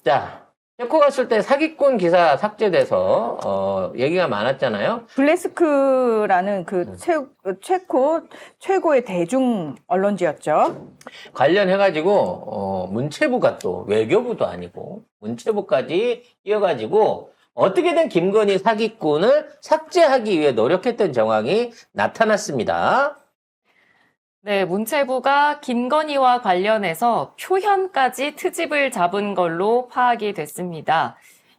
자, 체코 갔을 때 사기꾼 기사 삭제돼서 얘기가 많았잖아요. 블레스크라는 그 체코 최고의 대중 언론지였죠. 관련해가지고 문체부가 또 외교부도 아니고 문체부까지 이어가지고 어떻게든 김건희 사기꾼을 삭제하기 위해 노력했던 정황이 나타났습니다. 네, 문체부가 김건희와 관련해서 표현까지 트집을 잡은 걸로 파악이 됐습니다.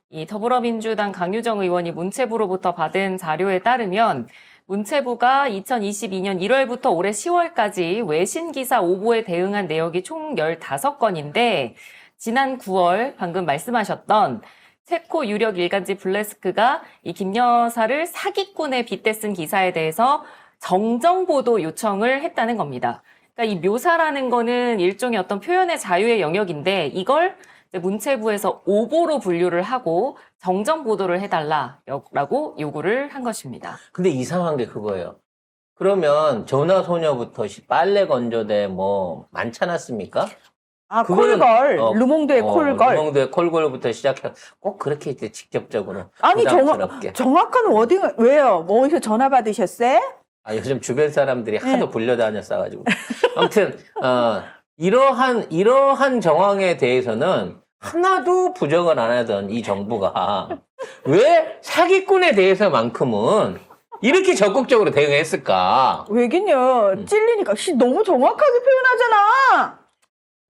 이 더불어민주당 강유정 의원이 문체부로부터 받은 자료에 따르면 문체부가 2022년 1월부터 올해 10월까지 외신 기사 오보에 대응한 내역이 총 15건인데 지난 9월 방금 말씀하셨던 체코 유력 일간지 블레스크가 이 김 여사를 사기꾼에 빗대 쓴 기사에 대해서 정정보도 요청을 했다는 겁니다. 그러니까 이 묘사라는 거는 일종의 어떤 표현의 자유의 영역인데 이걸 이제 문체부에서 오보로 분류를 하고 정정보도를 해달라라고 요구를 한 것입니다. 근데 이상한 게 그거예요. 그러면 전화소녀부터 빨래 건조대 뭐 많지 않았습니까? 아, 그거는, 콜걸. 르몽드의 콜걸. 르몽드의 콜걸부터 시작해 꼭 그렇게 이제 직접적으로 아니, 부담스럽게. 정확한 워딩을, 왜요? 뭐 어디서 전화 받으셨어요? 아, 요즘 주변 사람들이 하도 불려다녔어가지고. 아무튼, 이러한 정황에 대해서는 하나도 부정을 안 하던 이 정부가 왜 사기꾼에 대해서만큼은 이렇게 적극적으로 대응했을까? 왜긴요. 찔리니까. 너무 정확하게 표현하잖아.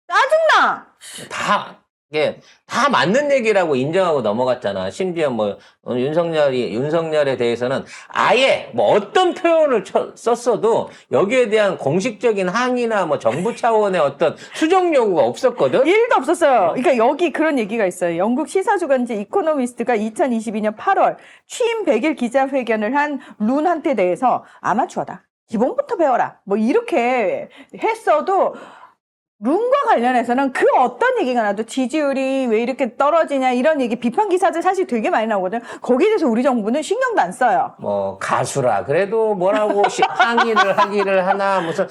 짜증나. 이게 다 맞는 얘기라고 인정하고 넘어갔잖아. 심지어 뭐, 윤석열에 대해서는 아예 뭐 어떤 표현을 썼어도 여기에 대한 공식적인 항의나 뭐 정부 차원의 어떤 수정 요구가 없었거든? 1도 없었어요. 그러니까 여기 그런 얘기가 있어요. 영국 시사주간지 이코노미스트가 2022년 8월 취임 100일 기자회견을 한 룬한테 대해서 아마추어다. 기본부터 배워라. 뭐 이렇게 했어도 룬과 관련해서는 그 어떤 얘기가 나도 지지율이 왜 이렇게 떨어지냐 이런 얘기 비판 기사들 사실 되게 많이 나오거든. 거기에 대해서 우리 정부는 신경도 안 써요. 뭐 가수라 그래도 뭐라고 항의를 하기를 하나 무슨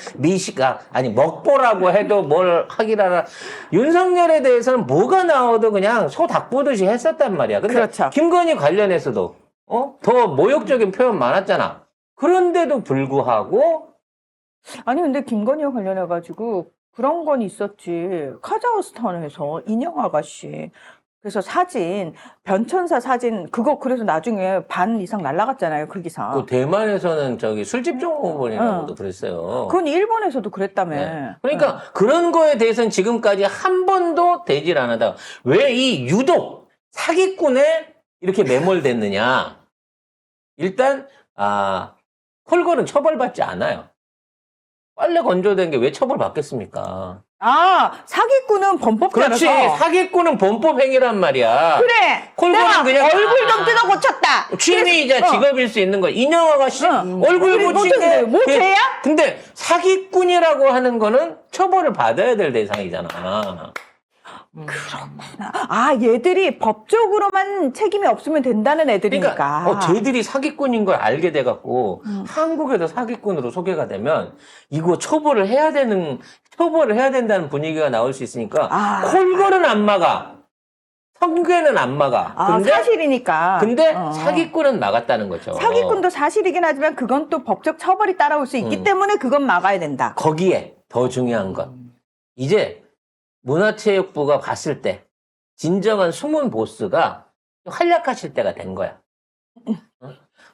아니 먹보라고 해도 뭘 하기를 하나. 윤석열에 대해서는 뭐가 나와도 그냥 소 닭 보듯이 했었단 말이야. 근데 그렇죠. 김건희 관련해서도 더 모욕적인 표현 많았잖아. 그런데도 불구하고 아니 근데 김건희와 관련해가지고 그런 건 있었지. 카자흐스탄에서 인형 아가씨. 그래서 사진, 변천사 사진, 그거 그래서 나중에 반 이상 날라갔잖아요, 그 기사. 그 대만에서는 저기 술집 종업원이라고도 그랬어요. 그건 일본에서도 그랬다며. 네. 그러니까 그런 거에 대해서는 지금까지 한 번도 대질 안 하다. 왜 이 유독 사기꾼에 이렇게 매몰됐느냐? 일단 콜걸은 처벌받지 않아요. 빨래 건조된 게 왜 처벌받겠습니까? 아, 사기꾼은 범법 그렇지. 따라서. 사기꾼은 범법 행위란 말이야. 그래. 콜걸은 내가 그냥 얼굴 좀 뜯어 고쳤다. 취미이자 직업일 수 있는 거. 인형 아가씨 얼굴 뭐 고친 게 뭐 죄야? 근데 사기꾼이라고 하는 거는 처벌을 받아야 될 대상이잖아. 그렇구나. 아, 얘들이 법적으로만 책임이 없으면 된다는 애들이니까. 그러니까 쟤들이 사기꾼인 걸 알게 돼갖고 한국에도 사기꾼으로 소개가 되면 이거 처벌을 해야 된다는 분위기가 나올 수 있으니까 콜걸은 안 막아. 성괴는 안 막아. 근데 사실이니까. 사기꾼은 막았다는 거죠. 사기꾼도 사실이긴 하지만 그건 또 법적 처벌이 따라올 수 있기 때문에 그건 막아야 된다. 거기에 더 중요한 건 이제 문화체육부가 봤을 때 진정한 숨은 보스가 활약하실 때가 된 거야.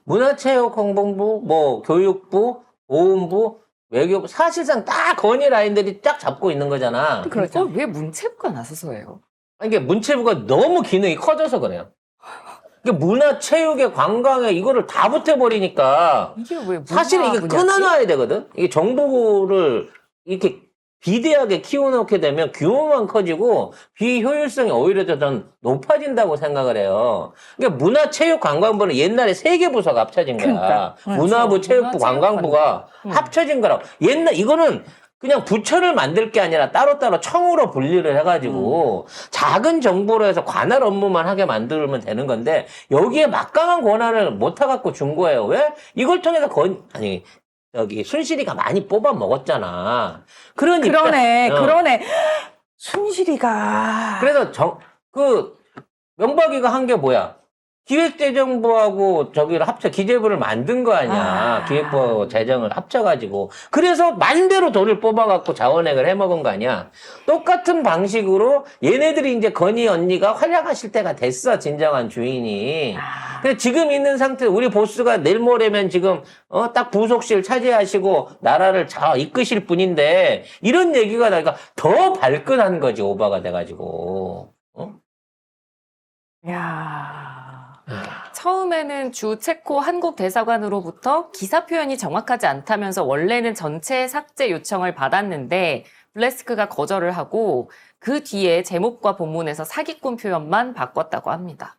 문화체육관광부, 뭐 교육부, 보훈부, 외교부 사실상 다 건의 라인들이 쫙 잡고 있는 거잖아. 그걸 왜 문체부가 나서서 해요? 이게 문체부가 너무 기능이 커져서 그래요. 이게 문화체육에 관광에 이거를 다 붙여버리니까 이게 왜 사실 이게 끊어놔야 되거든. 이게 정부를 이렇게 비대하게 키워놓게 되면 규모만 커지고 비효율성이 오히려 더 높아진다고 생각을 해요. 그러니까 문화체육관광부는 옛날에 3개 부서가 합쳐진 거야. 그러니까. 문화부, 체육부, 관광부가 합쳐진 거라고. 이거는 그냥 부처를 만들 게 아니라 따로따로 청으로 분리를 해가지고 작은 정부로 해서 관할 업무만 하게 만들면 되는 건데 여기에 막강한 권한을 못 타갖고 준 거예요. 왜? 이걸 통해서 순실이가 많이 뽑아 먹었잖아. 그러니까. 그러네. 순실이가. 그래서 그 명박이가 한 게 뭐야? 기획재정부하고 저기를 기재부를 만든 거 아니야. 기획부 재정을 합쳐가지고. 그래서 만대로 돈을 뽑아갖고 자원액을 해먹은 거 아니야. 똑같은 방식으로 얘네들이 이제 건희 언니가 활약하실 때가 됐어. 진정한 주인이. 근데 지금 있는 상태, 우리 보스가 내일 모레면 지금, 딱 부속실 차지하시고 나라를 잘 이끄실 분인데, 이런 얘기가 나니까 더 발끈한 거지, 오바가 돼가지고. 야. 처음에는 주 체코 한국 대사관으로부터 기사 표현이 정확하지 않다면서 원래는 전체 삭제 요청을 받았는데 블레스크가 거절을 하고 그 뒤에 제목과 본문에서 사기꾼 표현만 바꿨다고 합니다.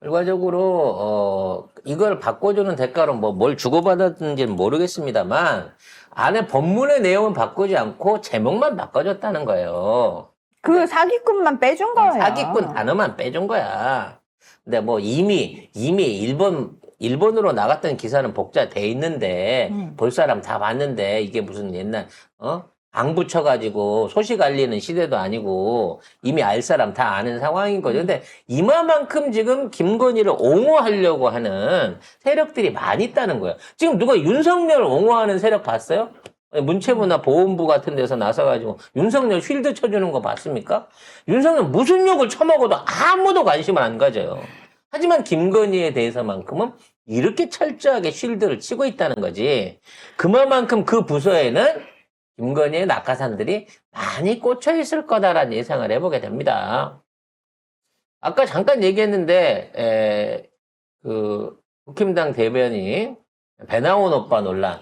결과적으로 이걸 바꿔주는 대가로 뭘 주고받았는지는 모르겠습니다만 안에 법문의 내용은 바꾸지 않고 제목만 바꿔줬다는 거예요. 그 사기꾼만 빼준 거예요. 사기꾼 단어만 빼준 거야. 근데 뭐 이미 일본으로 나갔던 기사는 복사돼 있는데 볼 사람 다 봤는데 이게 무슨 옛날 방 붙여가지고 소식 알리는 시대도 아니고 이미 알 사람 다 아는 상황인 거죠. 근데 이마만큼 지금 김건희를 옹호하려고 하는 세력들이 많이 있다는 거예요. 지금 누가 윤석열 옹호하는 세력 봤어요? 문체부나 보훈부 같은 데서 나서가지고 윤석열 쉴드 쳐주는 거 봤습니까? 윤석열 무슨 욕을 처먹어도 아무도 관심을 안 가져요. 하지만 김건희에 대해서만큼은 이렇게 철저하게 쉴드를 치고 있다는 거지. 그만큼 그 부서에는 김건희의 낙하산들이 많이 꽂혀 있을 거다라는 예상을 해보게 됩니다. 아까 잠깐 얘기했는데 국힘당 대변인 배나온 오빠 논란.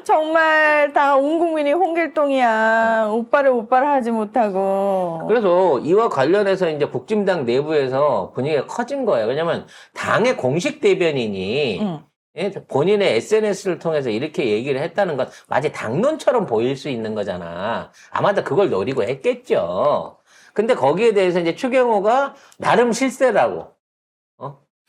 정말 다 온 국민이 홍길동이야. 오빠를 하지 못하고. 그래서 이와 관련해서 이제 국진당 내부에서 분위기가 커진 거예요. 왜냐면 당의 공식 대변인이 본인의 SNS를 통해서 이렇게 얘기를 했다는 건 마치 당론처럼 보일 수 있는 거잖아. 아마도 그걸 노리고 했겠죠. 근데 거기에 대해서 이제 추경호가 나름 실세라고.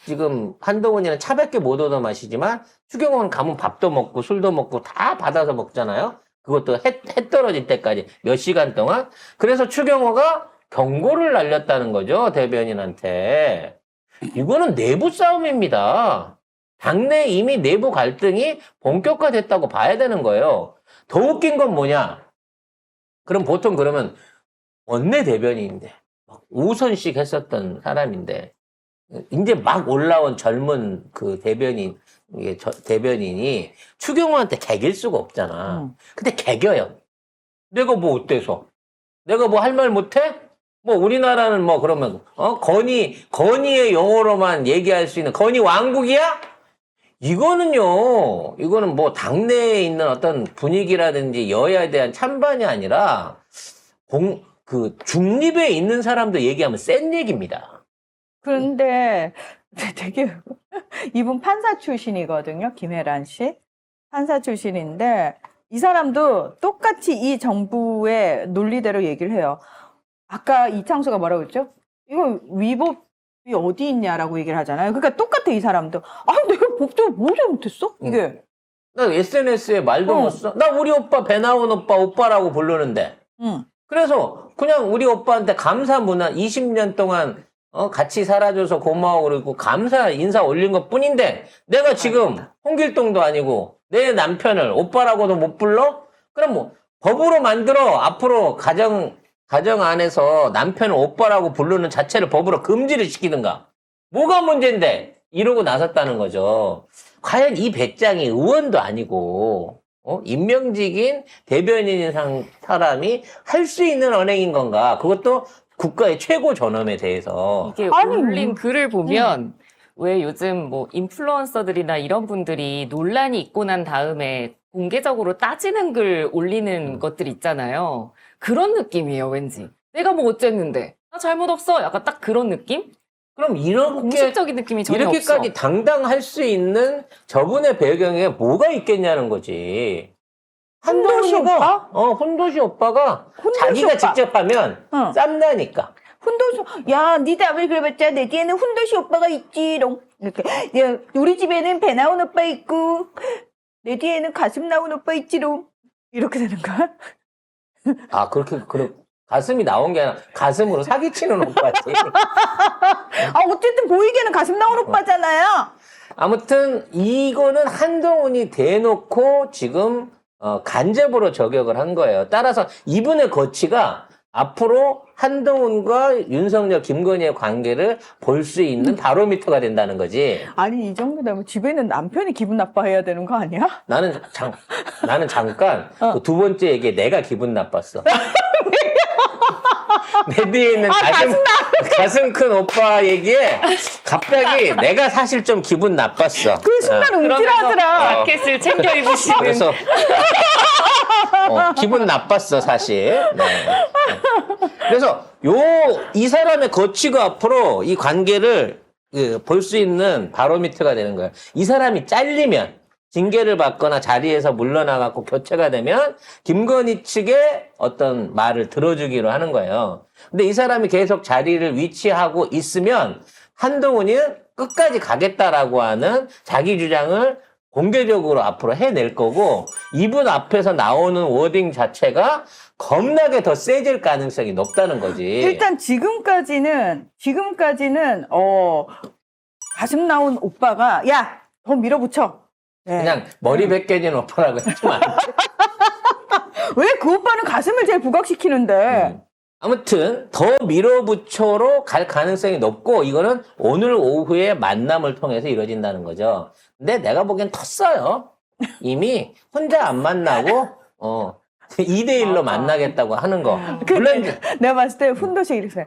지금 한동훈이는 차밖에 못 얻어 마시지만 추경호는 가면 밥도 먹고 술도 먹고 다 받아서 먹잖아요. 그것도 해 떨어질 때까지 몇 시간 동안. 그래서 추경호가 경고를 날렸다는 거죠. 대변인한테. 이거는 내부 싸움입니다. 당내 이미 내부 갈등이 본격화됐다고 봐야 되는 거예요. 더 웃긴 건 뭐냐? 그럼 보통 그러면 원내 대변인인데 5선씩 했었던 사람인데 이제 막 올라온 젊은 그 대변인이 추경호한테 개길 수가 없잖아. 근데 개겨요. 내가 뭐 어때서? 내가 뭐 할 말 못해? 뭐 우리나라는 뭐 그러면 건희의 용어로만 얘기할 수 있는 건희 왕국이야? 이거는 뭐 당내에 있는 어떤 분위기라든지 여야에 대한 찬반이 아니라 중립에 있는 사람도 얘기하면 센 얘기입니다. 그런데 되게 이분 판사 출신이거든요. 김혜란 씨. 판사 출신인데 이 사람도 똑같이 이 정부의 논리대로 얘기를 해요. 아까 이창수가 뭐라고 했죠? 이거 위법이 어디 있냐라고 얘기를 하잖아요. 그러니까 똑같아 이 사람도. 내가 법적으로 뭘 잘못했어? 이게. 나 SNS에 말도 못 써. 나 우리 오빠 배나온 오빠라고 부르는데. 그래서 그냥 우리 오빠한테 감사 문화 20년 동안 같이 살아줘서 고마워 그리고 감사 인사 올린 것 뿐인데 내가 지금 홍길동도 아니고 내 남편을 오빠라고도 못 불러? 그럼 뭐 법으로 만들어 앞으로 가정 안에서 남편을 오빠라고 부르는 자체를 법으로 금지를 시키든가. 뭐가 문제인데 이러고 나섰다는 거죠. 과연 이 배짱이 의원도 아니고 임명직인 대변인인 사람이 할 수 있는 언행인 건가? 그것도 국가의 최고 전엄에 대해서. 이게 올린 글을 보면 왜 요즘 뭐 인플루언서들이나 이런 분들이 논란이 있고 난 다음에 공개적으로 따지는 글 올리는 것들 있잖아요. 그런 느낌이에요, 왠지. 내가 뭐 어쨌는데? 나 잘못 없어? 약간 딱 그런 느낌? 그럼 이렇게 공식적인 느낌이 전혀 이렇게까지 없어. 당당할 수 있는 저분의 배경에 뭐가 있겠냐는 거지. 한동훈이가 혼도시 오빠가 자기가 직접 하면 쌈나니까. 훈도시, 야, 니들 아무리 그래봤자 내 뒤에는 훈도시 오빠가 있지롱. 이렇게. 야, 우리 집에는 배 나온 오빠 있고, 내 뒤에는 가슴 나온 오빠 있지롱. 이렇게 되는 거야? 그렇게 가슴이 나온 게 아니라 가슴으로 사기치는 오빠지. 아, 어쨌든 보이게는 가슴 나온 오빠잖아요. 아무튼 이거는 한동훈이 대놓고 지금 간접으로 저격을 한 거예요. 따라서 이분의 거취가 앞으로 한동훈과 윤석열, 김건희의 관계를 볼 수 있는 바로미터가 된다는 거지. 아니, 이 정도 되면 집에는 남편이 기분 나빠해야 되는 거 아니야? 나는 잠깐 그 두 번째 얘기에 내가 기분 나빴어. 내 뒤에 있는 가슴 큰 오빠 얘기에 갑자기 내가 사실 좀 기분 나빴어. 그 순간 움찔하더라. 자켓을 챙겨 입으시는. 그래서 기분 나빴어 사실. 네. 그래서 이 사람의 거취가 앞으로 이 관계를 볼 수 있는 바로미터가 되는 거예요. 이 사람이 잘리면 징계를 받거나 자리에서 물러나갖고 교체가 되면 김건희 측의 어떤 말을 들어주기로 하는 거예요. 근데 이 사람이 계속 자리를 위치하고 있으면 한동훈이 끝까지 가겠다라고 하는 자기 주장을 공개적으로 앞으로 해낼 거고, 이분 앞에서 나오는 워딩 자체가 겁나게 더 세질 가능성이 높다는 거지. 일단 지금까지는 가슴 나온 오빠가 야, 더 밀어붙여. 네. 그냥 머리 벗겨진 오빠라고 했지만. 왜 그 오빠는 가슴을 제일 부각시키는데? 아무튼 더 밀어붙여로 갈 가능성이 높고, 이거는 오늘 오후에 만남을 통해서 이루어진다는 거죠. 근데 내가 보기엔 텄어요. 이미 혼자 안 만나고 2대1로 만나겠다고 하는 거. 물론 이제 내가 봤을 때 훈도식 이렇게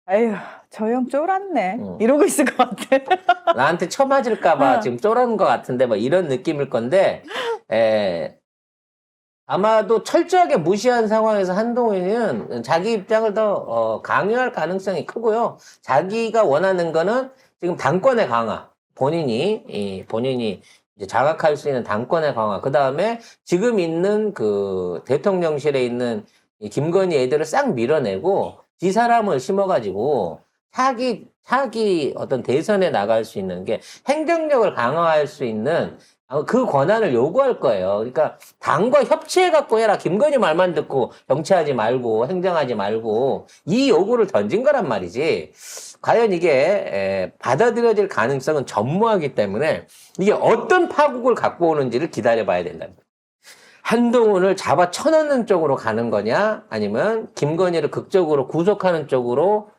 아휴, 저 형 쫄았네. 이러고 있을 것 같아. 나한테 쳐맞을까봐 지금 쫄은 것 같은데 뭐 이런 느낌일 건데, 아마도 철저하게 무시한 상황에서 한동훈은 자기 입장을 더 강요할 가능성이 크고요. 자기가 원하는 거는 지금 당권의 강화, 본인이 이제 장악할 수 있는 당권의 강화, 그 다음에 지금 있는 그 대통령실에 있는 이 김건희 애들을 싹 밀어내고 지 사람을 심어가지고 차기 어떤 대선에 나갈 수 있는 게 행정력을 강화할 수 있는 그 권한을 요구할 거예요. 그러니까 당과 협치해갖고 해라. 김건희 말만 듣고 정치하지 말고 행정하지 말고 이 요구를 던진 거란 말이지. 과연 이게 받아들여질 가능성은 전무하기 때문에 이게 어떤 파국을 갖고 오는지를 기다려봐야 된다. 한동훈을 잡아 쳐넣는 쪽으로 가는 거냐, 아니면 김건희를 극적으로 구속하는 쪽으로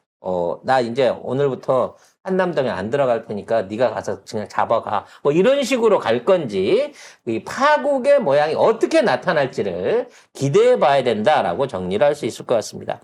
나 이제 오늘부터 한남동에 안 들어갈 테니까 네가 가서 그냥 잡아가, 뭐 이런 식으로 갈 건지, 이 파국의 모양이 어떻게 나타날지를 기대해 봐야 된다라고 정리를 할 수 있을 것 같습니다.